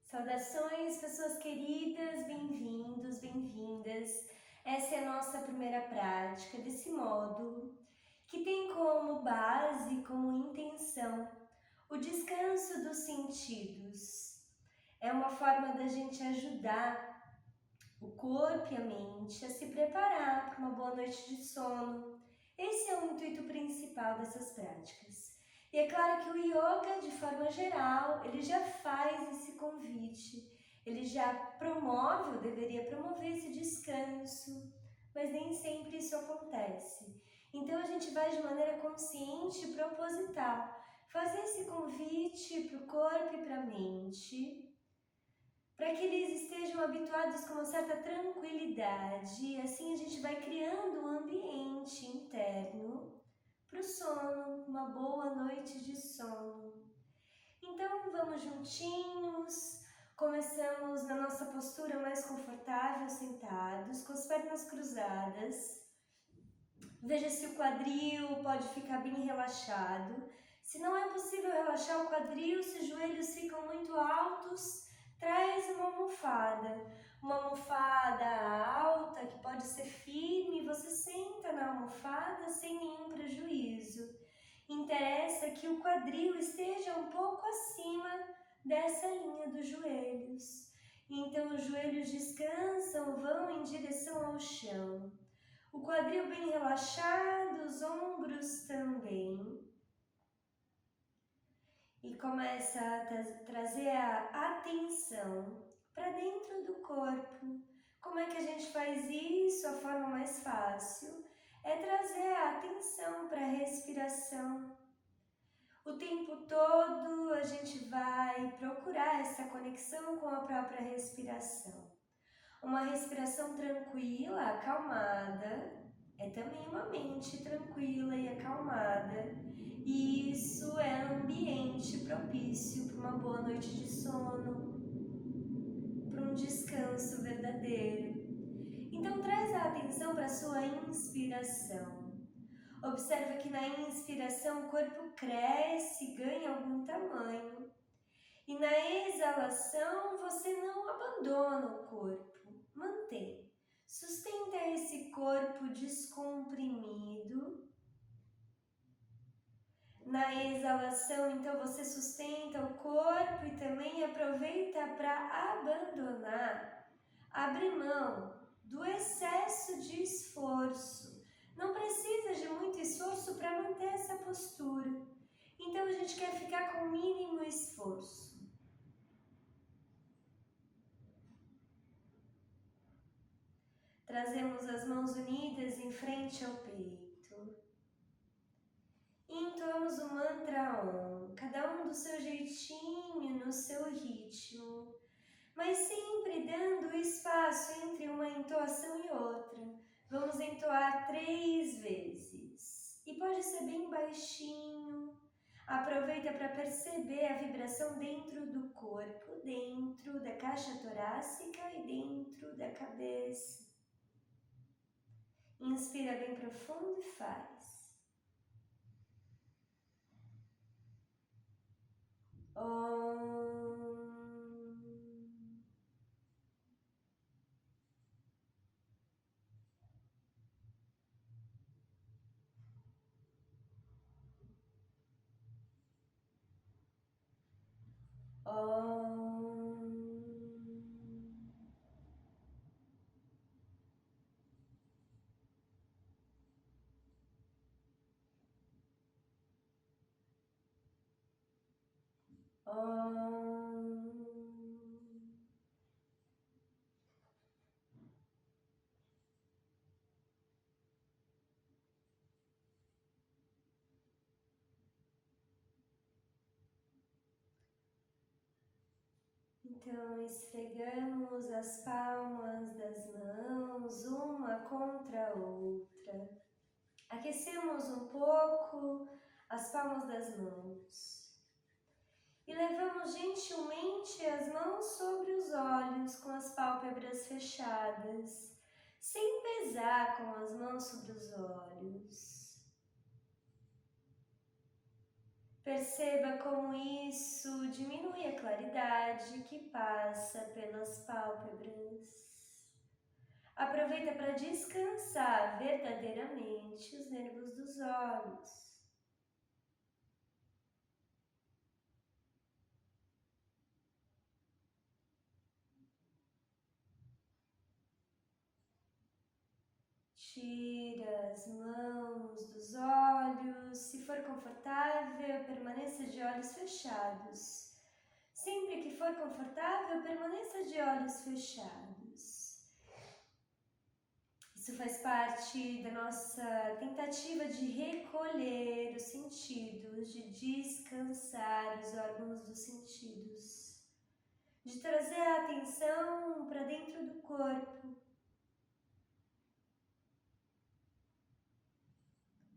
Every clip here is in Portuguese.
Saudações, pessoas queridas, bem-vindos, bem-vindas. Essa é a nossa primeira prática desse módulo, que tem como base, como intenção, o descanso dos sentidos. É uma forma da gente ajudar o corpo e a mente a se preparar para uma boa noite de sono. Esse é o intuito principal dessas práticas. E é claro que o yoga, de forma geral, ele já faz esse convite, ele já promove, ou deveria promover esse descanso, mas nem sempre isso acontece. Então a gente vai de maneira consciente e proposital fazer esse convite para o corpo e para a mente, para que eles estejam habituados com uma certa tranquilidade, e assim a gente vai criando um ambiente interno para o sono, uma boa noite de sono. Então vamos juntinhos, começamos na nossa postura mais confortável, sentados, com as pernas cruzadas. Veja se o quadril pode ficar bem relaxado. Se não é possível relaxar o quadril, se os joelhos ficam muito altos, traz uma almofada alta que pode ser firme, você senta na almofada sem nenhum prejuízo. Interessa que o quadril esteja um pouco acima dessa linha dos joelhos. Então os joelhos descansam, vão em direção ao chão. O quadril bem relaxado, os ombros também. E começa a trazer a atenção para dentro do corpo. Como é que a gente faz isso? A forma mais fácil é trazer a atenção para a respiração. O tempo todo a gente vai procurar essa conexão com a própria respiração. Uma respiração tranquila, acalmada, é também uma mente tranquila e acalmada. E isso é ambiente propício para uma boa noite de sono, para um descanso verdadeiro. Então traz a atenção para a sua inspiração. Observa que na inspiração o corpo cresce, ganha algum tamanho. E na exalação você não abandona o corpo, mantém. Sustenta esse corpo descomprimido. Na exalação, então, você sustenta o corpo e também aproveita para abandonar, abrir mão do excesso de esforço. Não precisa de muito esforço para manter essa postura. Então, a gente quer ficar com o mínimo esforço. Trazemos as mãos unidas em frente ao peito. E entoamos o mantra Om, cada um do seu jeitinho, no seu ritmo, mas sempre dando espaço entre uma entoação e outra. Vamos entoar 3 vezes. E pode ser bem baixinho. Aproveita para perceber a vibração dentro do corpo, dentro da caixa torácica e dentro da cabeça. Inspira bem profundo e faz. Om. Om. Om. Então, esfregamos as palmas das mãos uma contra a outra. Aquecemos um pouco as palmas das mãos. E levamos gentilmente as mãos sobre os olhos com as pálpebras fechadas, sem pesar com as mãos sobre os olhos. Perceba como isso diminui a claridade que passa pelas pálpebras. Aproveita para descansar verdadeiramente os nervos dos olhos. Tira as mãos dos olhos. Se for confortável, permaneça de olhos fechados. Sempre que for confortável, permaneça de olhos fechados. Isso faz parte da nossa tentativa de recolher os sentidos, de descansar os órgãos dos sentidos, de trazer a atenção para dentro do corpo.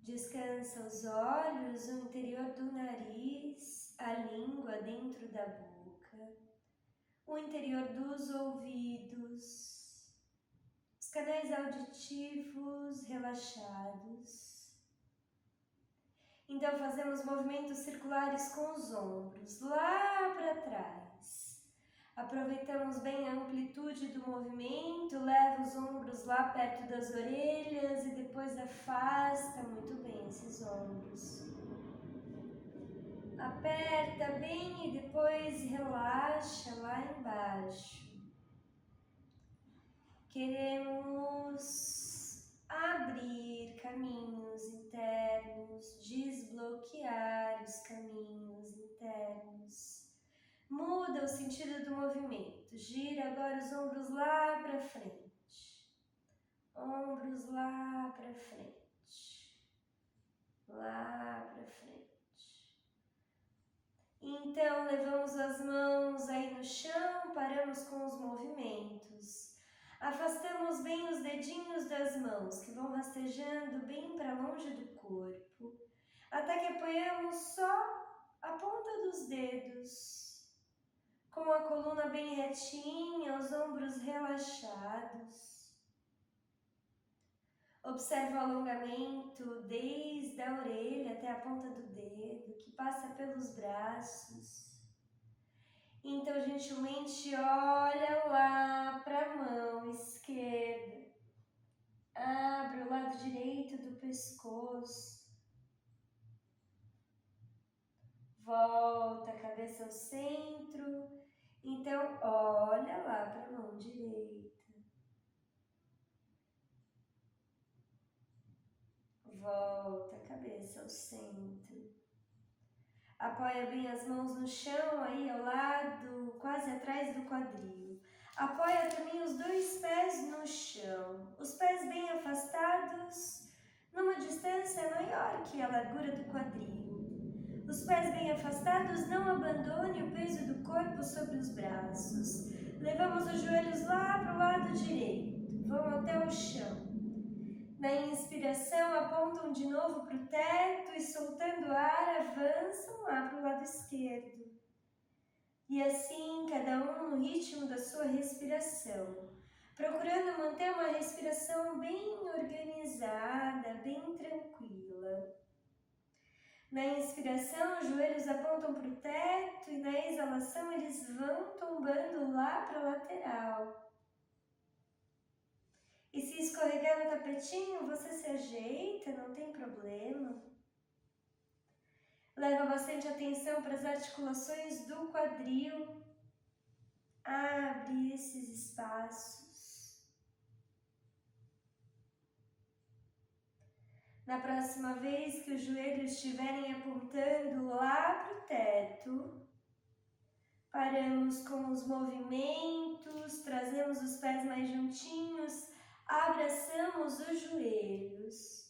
Descansa os olhos, o interior do nariz, a língua dentro da boca, o interior dos ouvidos, os canais auditivos relaxados. Então fazemos movimentos circulares com os ombros lá para trás. Aproveitamos bem a amplitude do movimento, leva os ombros lá perto das orelhas e depois afasta muito bem esses ombros. Aperta bem e depois relaxa lá embaixo. Queremos abrir caminhos internos, desbloquear os caminhos internos. Muda o sentido do movimento. Gira agora os ombros lá para frente. Ombros lá para frente. Lá para frente. Então, levamos as mãos aí no chão, paramos com os movimentos. Afastamos bem os dedinhos das mãos, que vão rastejando bem para longe do corpo, até que apoiamos só a ponta dos dedos, com a coluna bem retinha, os ombros relaxados. Observa o alongamento desde a orelha até a ponta do dedo, que passa pelos braços. Então, gentilmente, olha lá para a mão esquerda. Abre o lado direito do pescoço. Volta a cabeça ao centro. Então, olha lá para a mão direita. Volta a cabeça ao centro. Apoia bem as mãos no chão, aí ao lado, quase atrás do quadril. Apoia também os dois pés no chão. Os pés bem afastados, numa distância maior que a largura do quadril. Os pés bem afastados, não abandone o peso do corpo sobre os braços. Levamos os joelhos lá para o lado direito, vão até o chão. Na inspiração, apontam de novo para o teto e soltando o ar, avançam lá para o lado esquerdo. E assim, cada um no ritmo da sua respiração, procurando manter uma respiração bem organizada, bem tranquila. Na inspiração, os joelhos apontam para o teto e na exalação eles vão tombando lá para a lateral. E se escorregar no tapetinho, você se ajeita, não tem problema. Leva bastante atenção para as articulações do quadril. Abre esses espaços. Na próxima vez que os joelhos estiverem apontando lá para o teto, paramos com os movimentos, trazemos os pés mais juntinhos, abraçamos os joelhos.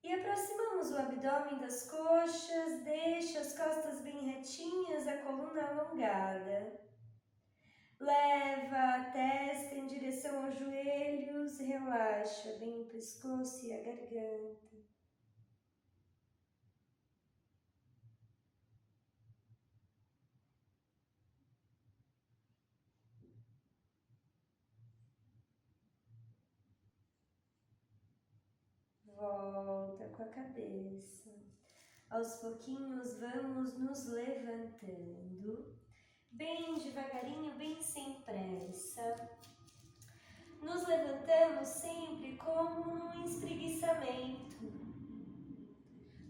E aproximamos o abdômen das coxas, deixa as costas bem retinhas, a coluna alongada. Leva a testa em direção aos joelhos, relaxa bem o pescoço e a garganta. Volta com a cabeça. Aos pouquinhos vamos nos levantando, bem devagarinho, bem sem pressa. Nos levantamos sempre como num espreguiçamento.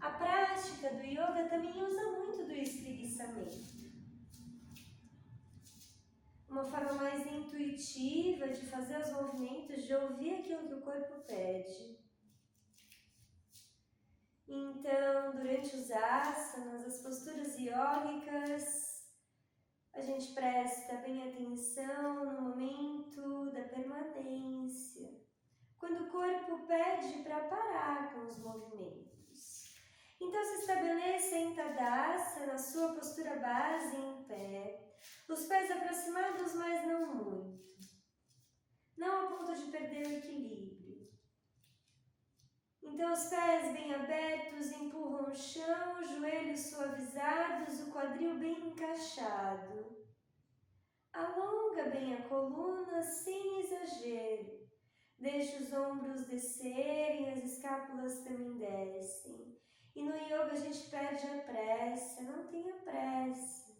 A prática do yoga também usa muito do espreguiçamento. Uma forma mais intuitiva de fazer os movimentos, de ouvir aquilo que o corpo pede. Então, durante os asanas, as posturas yógicas, a gente presta bem atenção no momento da permanência, quando o corpo pede para parar com os movimentos. Então, se estabeleça em Tadasana, na sua postura base em pé, os pés aproximados, mas não muito, não a ponto de perder o equilíbrio. Então, os pés bem abertos empurram o chão, os joelhos suavizados, o quadril bem encaixado. Alonga bem a coluna sem exagero. Deixe os ombros descerem, as escápulas também descem. E no yoga a gente perde a pressa, não tenha pressa,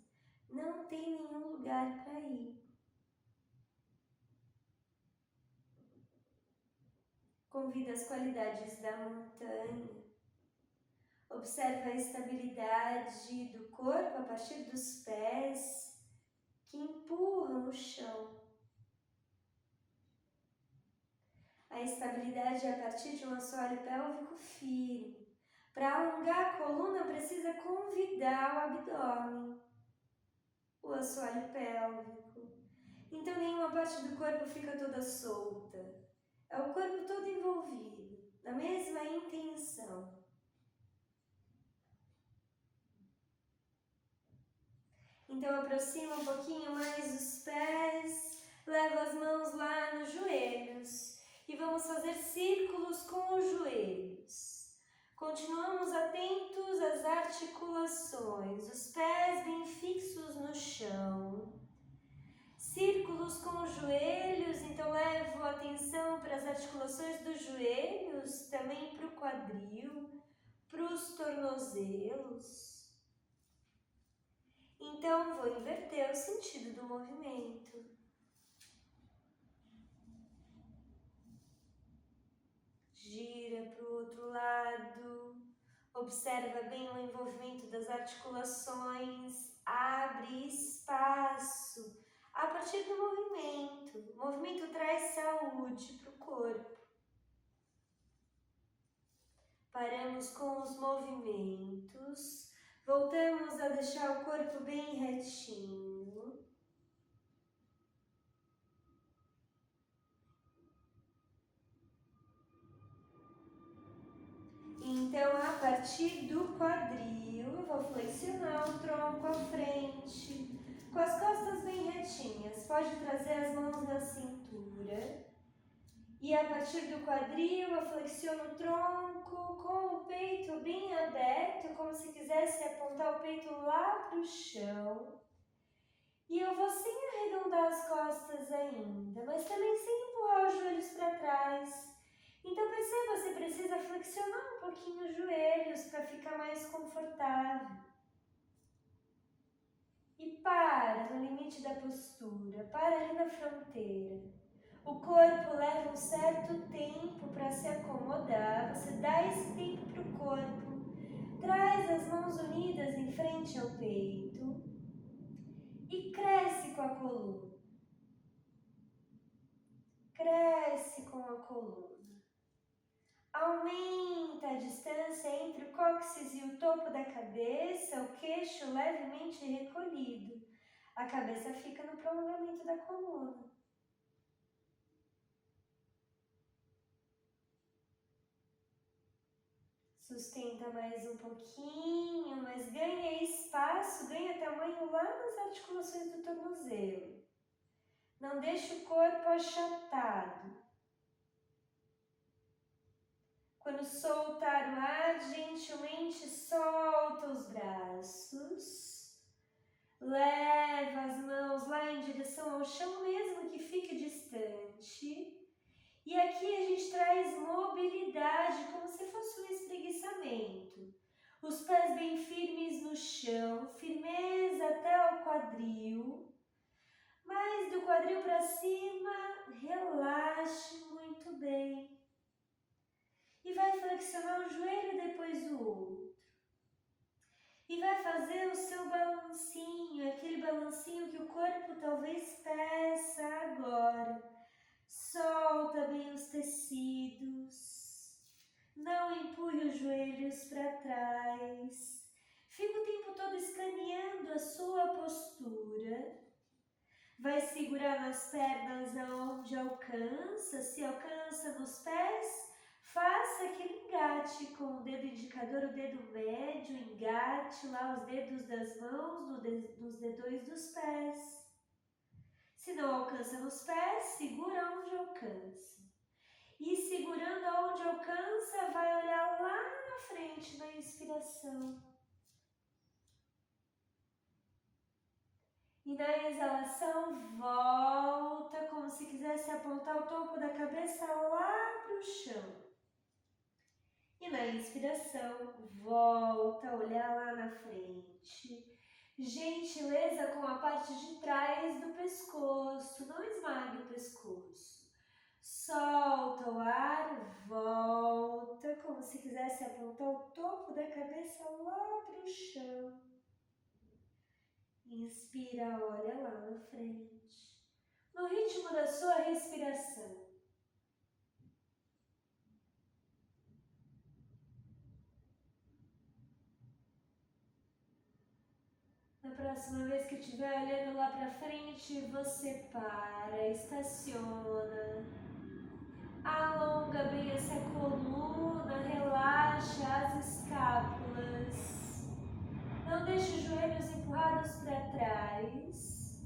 não tem nenhum lugar para ir. Convida as qualidades da montanha. Observa a estabilidade do corpo a partir dos pés que empurram o chão. A estabilidade é a partir de um assoalho pélvico firme. Para alongar a coluna, precisa convidar o abdômen, o assoalho pélvico. Então, nenhuma parte do corpo fica toda solta. É o corpo todo envolvido, na mesma intenção. Então, aproxima um pouquinho mais os pés, leva as mãos lá nos joelhos e vamos fazer círculos com os joelhos. Continuamos atentos às articulações, os pés bem fixos no chão. Círculos com os joelhos, então levo a atenção para as articulações dos joelhos, também para o quadril, para os tornozelos. Então, vou inverter o sentido do movimento. Gira para o outro lado. Observa bem o envolvimento das articulações. Abre espaço a partir do movimento. O movimento traz saúde para o corpo. Paramos com os movimentos. Voltamos a deixar o corpo bem retinho. Então, a partir do quadril, eu vou flexionar o tronco à frente, com as costas bem retinhas. Pode trazer as mãos na cintura. E a partir do quadril, eu flexiono o tronco com o peito bem aberto, como se quisesse apontar o peito lá para o chão. E eu vou sem arredondar as costas ainda, mas também sem empurrar os joelhos para trás. Então perceba, você precisa flexionar um pouquinho os joelhos para ficar mais confortável. E para no limite da postura, para ali na fronteira. O corpo leva um certo tempo para se acomodar, você dá esse tempo para o corpo, traz as mãos unidas em frente ao peito e cresce com a coluna. Cresce com a coluna. Aumenta a distância entre o cóccix e o topo da cabeça, o queixo levemente recolhido. A cabeça fica no prolongamento da coluna. Sustenta mais um pouquinho, mas ganha espaço, ganha tamanho lá nas articulações do tornozelo. Não deixe o corpo achatado. Quando soltar o ar, gentilmente solta os braços. Leva as mãos lá em direção ao chão, mesmo que fique distante. E aqui a gente traz mobilidade, como se fosse fosse um espreguiçamento. Os pés bem firmes no chão, firmeza até o quadril. Mas do quadril para cima, relaxe muito bem. E vai flexionar um joelho depois do outro. E vai fazer o seu balancinho, aquele balancinho que o corpo talvez peça agora. Solta bem os tecidos. Não empurre os joelhos para trás. Fica o tempo todo escaneando a sua postura. Vai segurar nas pernas aonde alcança. Se alcança nos pés, faça aquele engate com o dedo indicador, o dedo médio, engate lá os dedos das mãos nos dedões dos pés. Se não alcança nos pés, segura onde alcança. E segurando aonde alcança, vai olhar lá na frente na inspiração. E na exalação, volta como se quisesse apontar o topo da cabeça lá para o chão. E na inspiração, volta a olhar lá na frente. Gentileza com a parte de trás do pescoço, não esmague o pescoço. Solta o ar, volta como se quisesse apontar o topo da cabeça lá para o chão. Inspira, olha lá na frente, no ritmo da sua respiração. Na próxima vez que estiver olhando lá para frente, você para, estaciona, alonga bem essa coluna, relaxa as escápulas. Não deixe os joelhos empurrados para trás.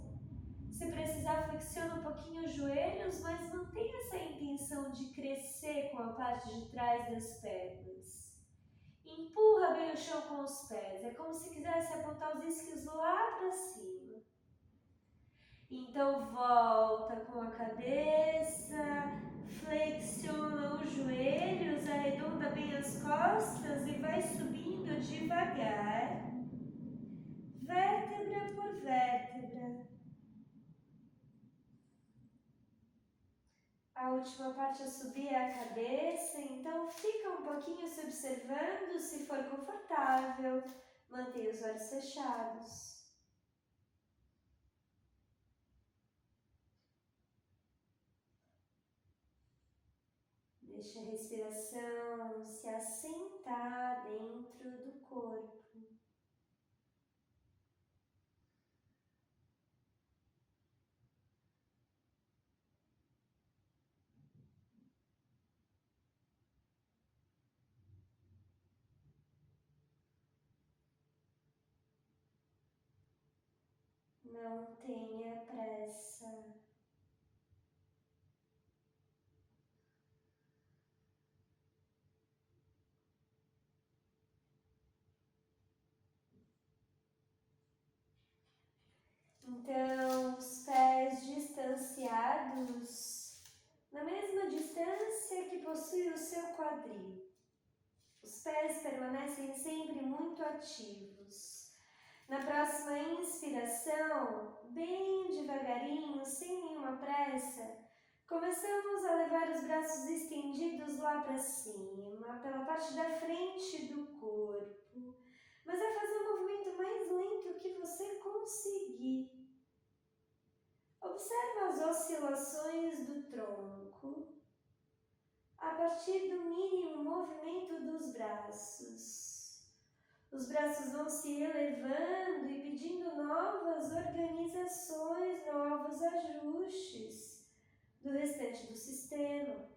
Se precisar, flexiona um pouquinho os joelhos, mas mantenha essa intenção de crescer com a parte de trás das pernas. Empurra bem o chão com os pés. É como se quisesse apontar os isquios lá para cima. Então volta com a cabeça, flexiona os joelhos, arredonda bem as costas e vai subindo devagar. Vértebra por vértebra. A última parte a subir é a cabeça, então fica um pouquinho se observando, se for confortável, mantenha os olhos fechados. Deixa a respiração se assentar dentro do corpo. Não tenha pressa. Então, os pés distanciados, na mesma distância que possui o seu quadril. Os pés permanecem sempre muito ativos. Na próxima inspiração, bem devagarinho, sem nenhuma pressa, começamos a levar os braços estendidos lá para cima, pela parte da frente do corpo, mas vai fazer um movimento mais lento que você conseguir. Observa as oscilações do tronco a partir do mínimo movimento dos braços. Os braços vão se elevando e pedindo novas organizações, novos ajustes do restante do sistema.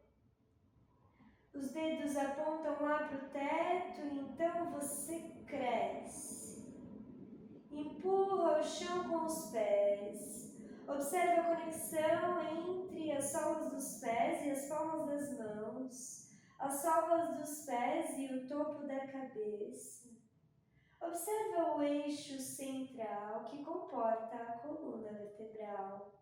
Os dedos apontam lá para o teto, então você cresce. Empurra o chão com os pés. Observe a conexão entre as solas dos pés e as palmas das mãos, as solas dos pés e o topo da cabeça. Observa o eixo central que comporta a coluna vertebral.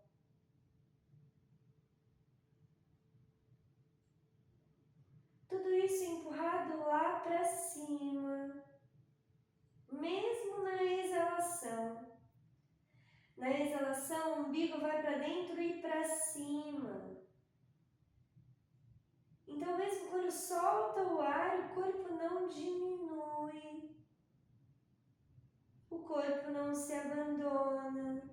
Tudo isso em empurrado lá para cima, mesmo na exalação. Na exalação, o umbigo vai para dentro e para cima. Então, mesmo quando solta o ar, o corpo não diminui. O corpo não se abandona.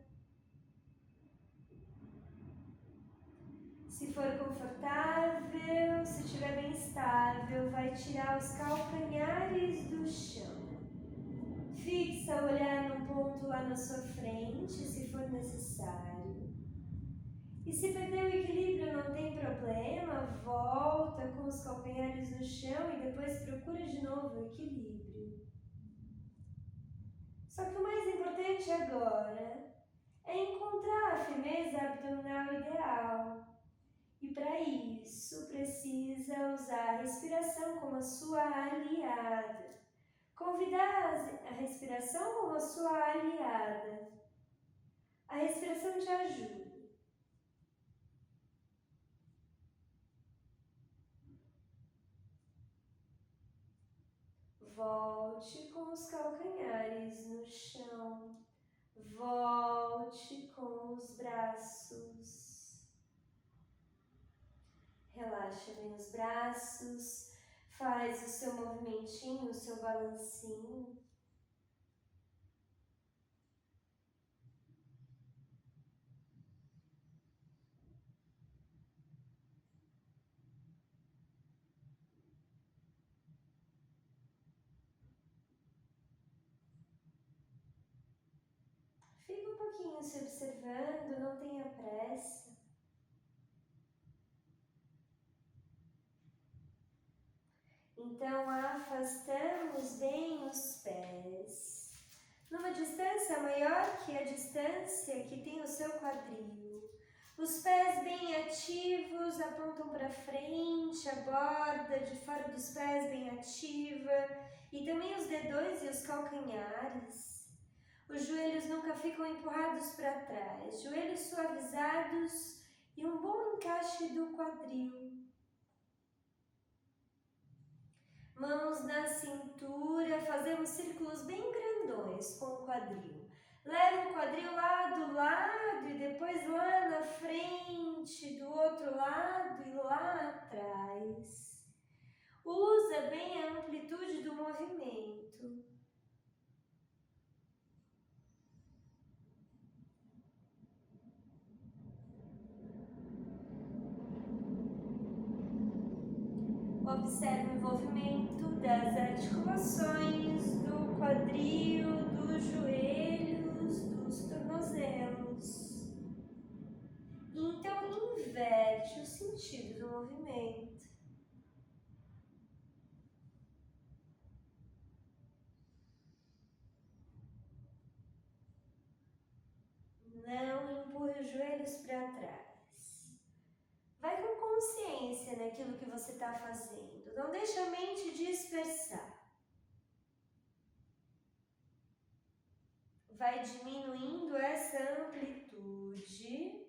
Se for confortável, se estiver bem estável, vai tirar os calcanhares do chão. Fixa o olhar num ponto lá na sua frente, se for necessário. E se perder o equilíbrio, não tem problema, volta com os calcanhares no chão e depois procura de novo o equilíbrio. Só que o mais importante agora é encontrar a firmeza abdominal ideal. E para isso, precisa usar a respiração como a sua aliada. Convidar a respiração como a sua aliada. A respiração te ajuda. Volte com os calcanhares no chão. Volte com os braços. Relaxa bem os braços. Faz o seu movimentinho, o seu balancinho. Fica um pouquinho se observando, não tenha pressa. Então, afastamos bem os pés, numa distância maior que a distância que tem o seu quadril. Os pés bem ativos, apontam para frente, a borda de fora dos pés bem ativa, e também os dedões e os calcanhares. Os joelhos nunca ficam empurrados para trás, joelhos suavizados e um bom encaixe do quadril. Mãos na cintura, fazemos círculos bem grandões com o quadril. Leva o quadril lá do lado e depois lá na frente, do outro lado e lá atrás. Usa bem a amplitude do movimento. Observe o envolvimento das articulações, do quadril, dos joelhos, dos tornozelos. Então, inverte o sentido do movimento. Não empurre os joelhos para trás. Vai com consciência naquilo que você está fazendo. Não deixe a mente dispersar. Vai diminuindo essa amplitude.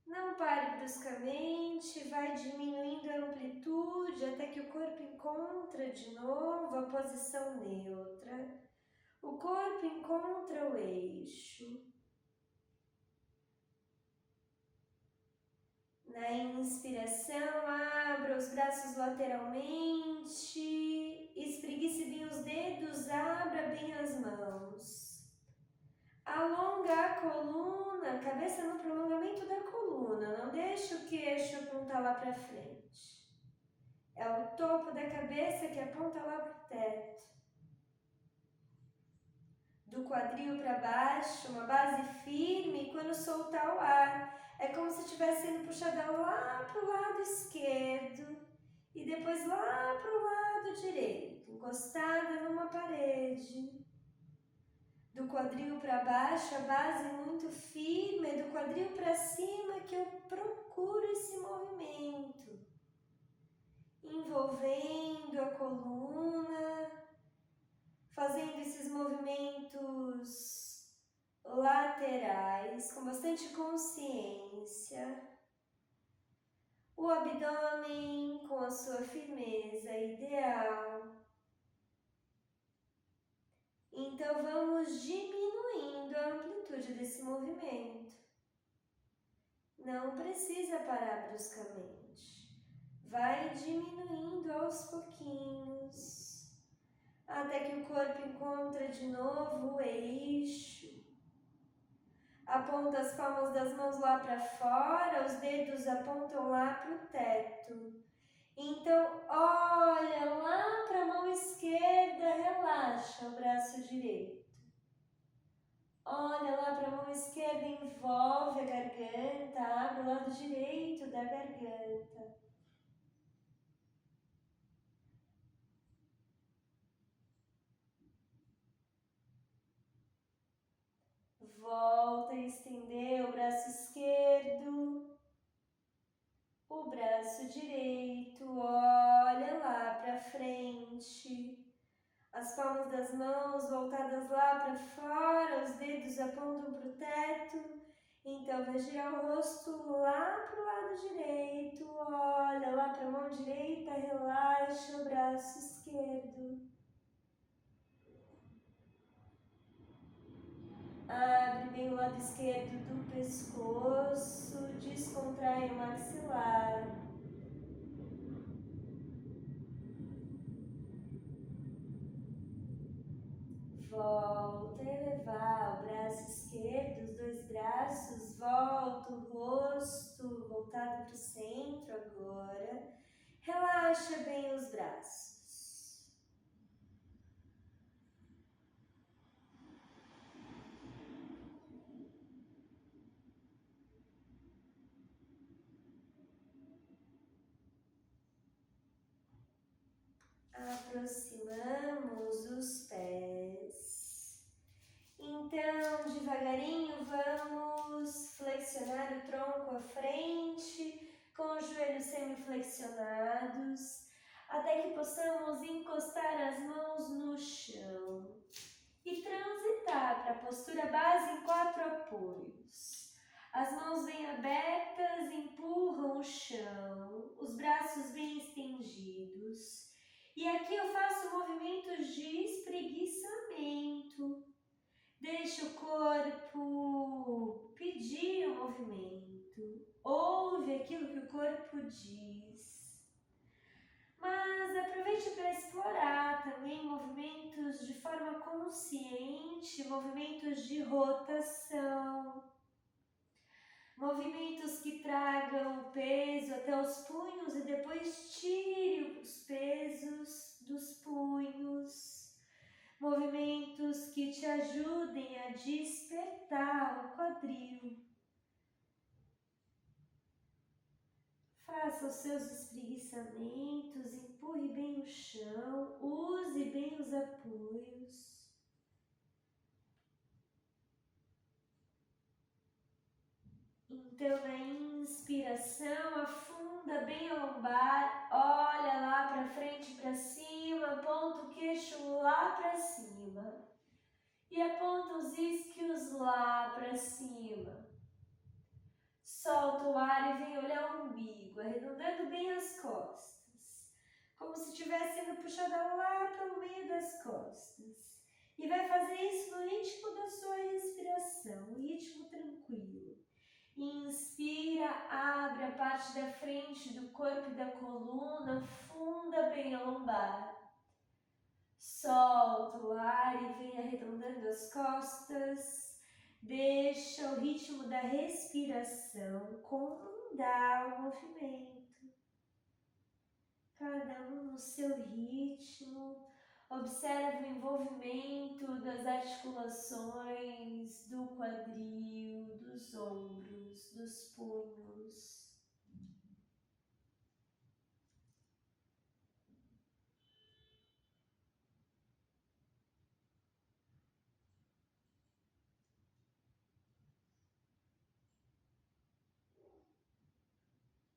Não pare bruscamente, vai diminuindo a amplitude até que o corpo encontra de novo a posição neutra. O corpo encontra o eixo. Na inspiração, abra os braços lateralmente, espreguice bem os dedos, abra bem as mãos. Alonga a coluna, cabeça no prolongamento da coluna, não deixe o queixo apontar lá para frente. É o topo da cabeça que aponta lá para o teto. Do quadril para baixo, uma base firme, e quando soltar o ar, é como se estivesse sendo puxada lá para o lado esquerdo e depois lá para o lado direito, encostada numa parede. Do quadril para baixo, a base muito firme, é do quadril para cima que eu procuro esse movimento, envolvendo a coluna, fazendo esses movimentos laterais com bastante consciência. o abdômen com a sua firmeza ideal. Então vamos diminuindo a amplitude desse movimento. Não precisa parar bruscamente. Vai diminuindo aos pouquinhos, até que o corpo encontra de novo o eixo. Aponta as palmas das mãos lá para fora, os dedos apontam lá para o teto. Então, olha lá para a mão esquerda, relaxa o braço direito. Olha lá para a mão esquerda, envolve a garganta, abre o lado direito da garganta. Volta a estender o braço esquerdo, o braço direito, olha lá para frente. As palmas das mãos voltadas lá para fora, os dedos apontam para o teto. Então, vai girar o rosto lá para o lado direito, olha lá para a mão direita, relaxa o braço esquerdo. Abre bem o lado esquerdo do pescoço, descontrai o maxilar. Volta a elevar o braço esquerdo, os dois braços, volta o rosto voltado para o centro agora. Relaxa bem os braços. Aproximamos os pés. Então, devagarinho, vamos flexionar o tronco à frente, com os joelhos semiflexionados, até que possamos encostar as mãos no chão e transitar para a postura base em 4 apoios. As mãos bem abertas, empurram o chão, os braços bem estendidos. E aqui eu faço movimentos de espreguiçamento. Deixa o corpo pedir o movimento. Ouve aquilo que o corpo diz. Mas aproveite para explorar também movimentos de forma consciente, movimentos de rotação. Movimentos que tragam o peso até os punhos e depois tire os pesos dos punhos. Movimentos que te ajudem a despertar o quadril. Faça os seus espreguiçamentos, empurre bem o chão, use bem os apoios. Então, na inspiração, afunda bem a lombar, olha lá para frente, para cima, aponta o queixo lá para cima e aponta os isquios lá para cima. Solta o ar e vem olhar o umbigo, arredondando bem as costas, como se estivesse sendo puxada lá pelo meio das costas. E vai fazer isso no ritmo da sua respiração, um ritmo tranquilo. Inspira, abre a parte da frente do corpo e da coluna, funda bem a lombar. Solta o ar e vem arredondando as costas. Deixa o ritmo da respiração comandar o movimento. Cada um no seu ritmo. Observe o envolvimento das articulações, do quadril, dos ombros, dos punhos.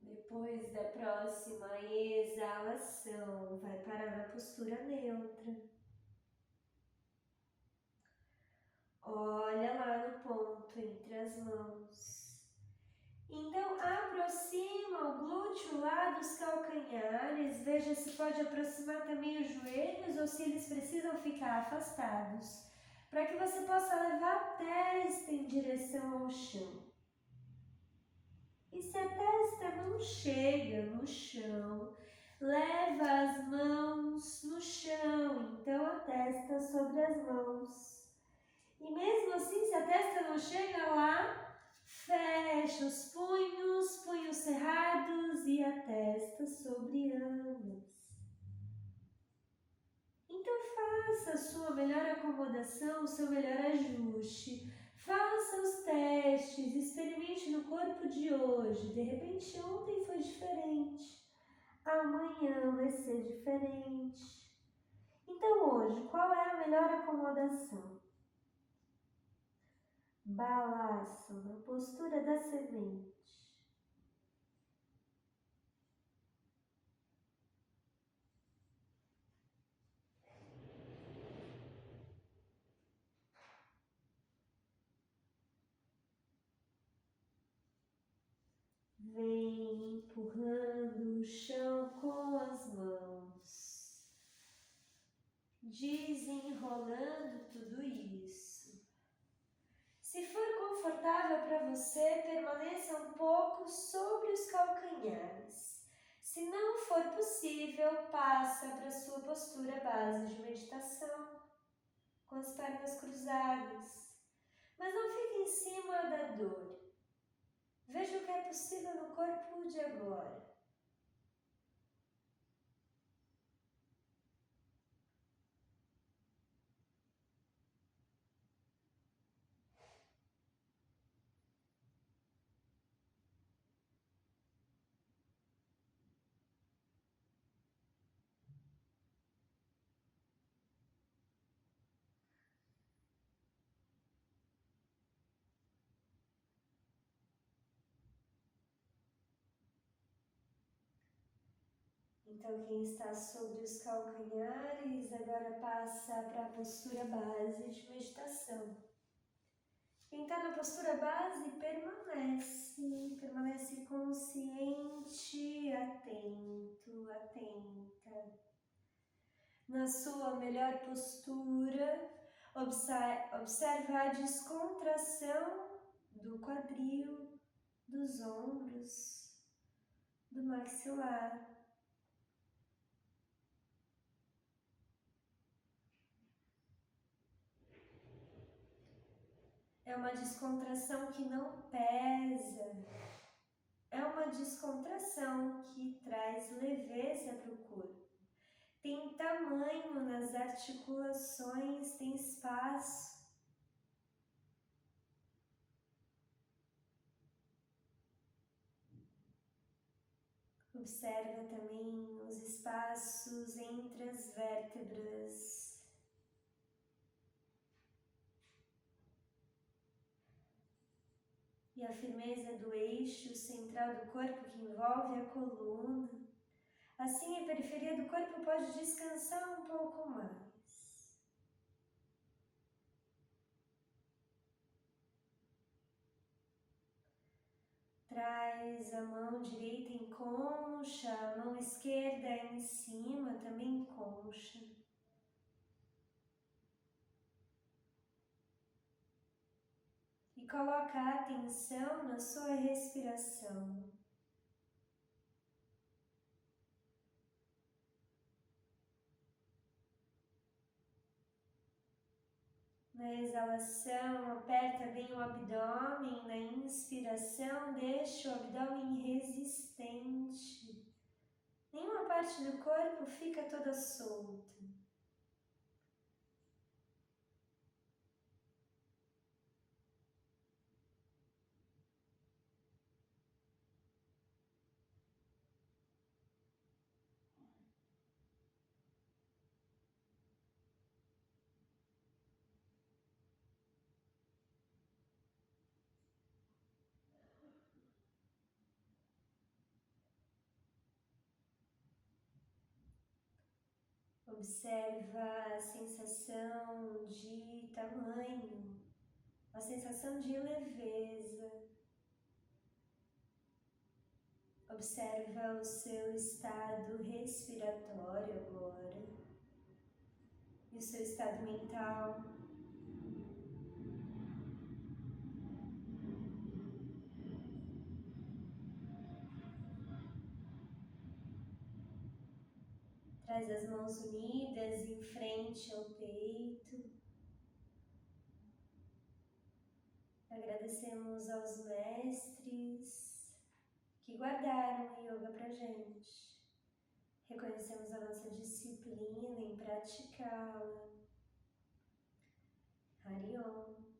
Depois da próxima exalação, vai parar na postura neutra. Olha lá no ponto entre as mãos. Então, aproxima o glúteo lá dos calcanhares, veja se pode aproximar também os joelhos ou se eles precisam ficar afastados, para que você possa levar a testa em direção ao chão. E se a testa não chega no chão, leva as mãos no chão, então a testa sobre as mãos. E mesmo assim, se a testa não chega lá, fecha os punhos, punhos cerrados e a testa sobre ambas. Então faça a sua melhor acomodação, o seu melhor ajuste. Faça os testes, experimente no corpo de hoje. De repente ontem foi diferente, amanhã vai ser diferente. Então hoje, qual é a melhor acomodação? Balasana, postura da semente. Vem empurrando o chão com as mãos, desenrolando tudo isso. Se for confortável para você, permaneça um pouco sobre os calcanhares. Se não for possível, passa para a sua postura base de meditação, com as pernas cruzadas. Mas não fique em cima da dor. Veja o que é possível no corpo de agora. Então, quem está sobre os calcanhares agora passa para a postura base de meditação. Quem está na postura base permanece consciente, atento, atenta. Na sua melhor postura, observa a descontração do quadril, dos ombros, do maxilar. É uma descontração que não pesa, é uma descontração que traz leveza para o corpo. Tem tamanho nas articulações, tem espaço. Observa também os espaços entre as vértebras. E a firmeza do eixo central do corpo que envolve a coluna. Assim, a periferia do corpo pode descansar um pouco mais. Traz a mão direita em concha, a mão esquerda em cima, também em concha. E coloca a atenção na sua respiração. Na exalação, aperta bem o abdômen. Na inspiração, deixa o abdômen resistente. Nenhuma parte do corpo fica toda solta. Observa a sensação de tamanho, a sensação de leveza. Observa o seu estado respiratório agora e o seu estado mental. Traz as mãos unidas em frente ao peito. Agradecemos aos mestres que guardaram o yoga pra gente. Reconhecemos a nossa disciplina em praticá-la. Hari Om.